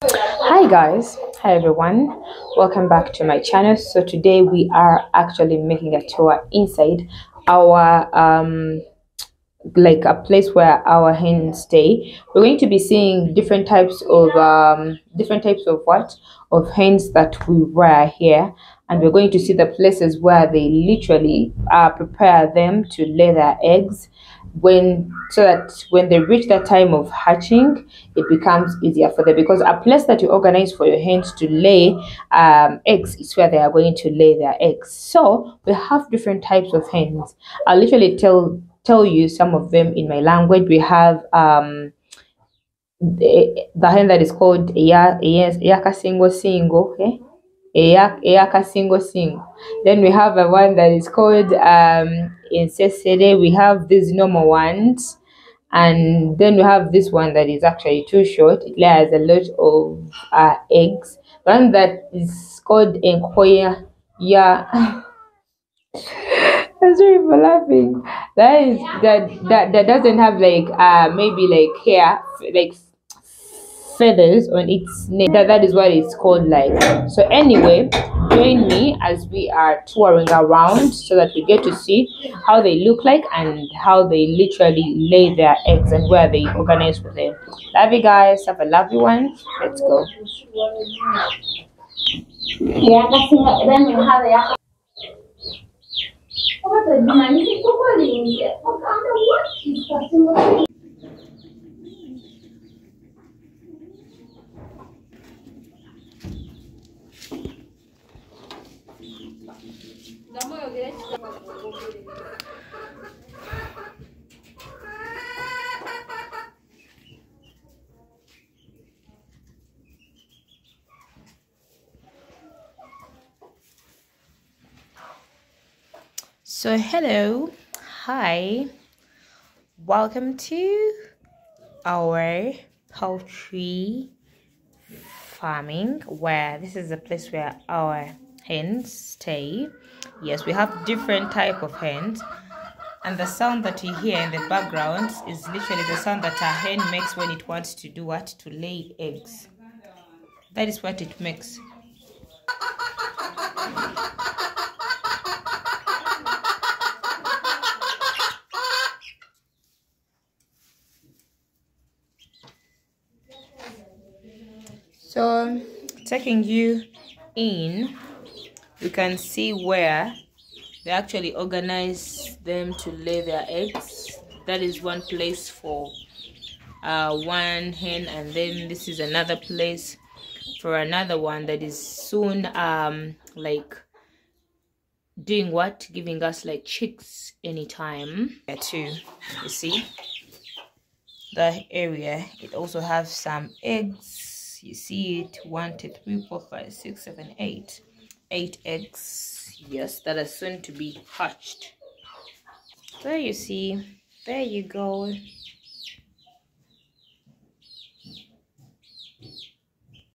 Hi guys, hi everyone, welcome back to my channel. So today we are actually making a tour inside our like a place where our hens stay. We're going to be seeing different types of what of hens that we rear here, and we're going to see the places where they literally prepare them to lay their eggs, so that when they reach that time of hatching, it becomes easier for them, because a place that you organize for your hens to lay eggs is where they are going to lay their eggs. So we have different types of hens. I'll literally tell you some of them in my language. We have the hen that is called Eyaka Singo Singo. Okay? Eyaka Singo Singo. Then we have a one that is called Incesere. We have these normal ones. And then we have this one that is actually too short. It lays a lot of eggs. One that is called Enkoya. Yeah. I'm sorry for laughing. That doesn't have like maybe like hair, like feathers on its neck. That is what it's called like. So anyway, join me as we are touring around so that we get to see how they look like and how they literally lay their eggs and where they organize for them. Love you guys. Have a lovely one. Let's go. So hello, hi, welcome to our poultry farming, where this is a place where our hens stay. Yes, we have different type of hens, and the sound that you hear in the background is literally the sound that a hen makes when it wants to do what? To lay eggs. That is what it makes. So taking you in, you can see where they actually organize them to lay their eggs. That is one place for one hen, and then this is another place for another one that is soon like doing what? Giving us like chicks anytime. There too, you see the area, it also has some eggs. You see it, 1 2 3 4 5 6 7 8 eggs, yes, that are soon to be hatched. There you see, there you go.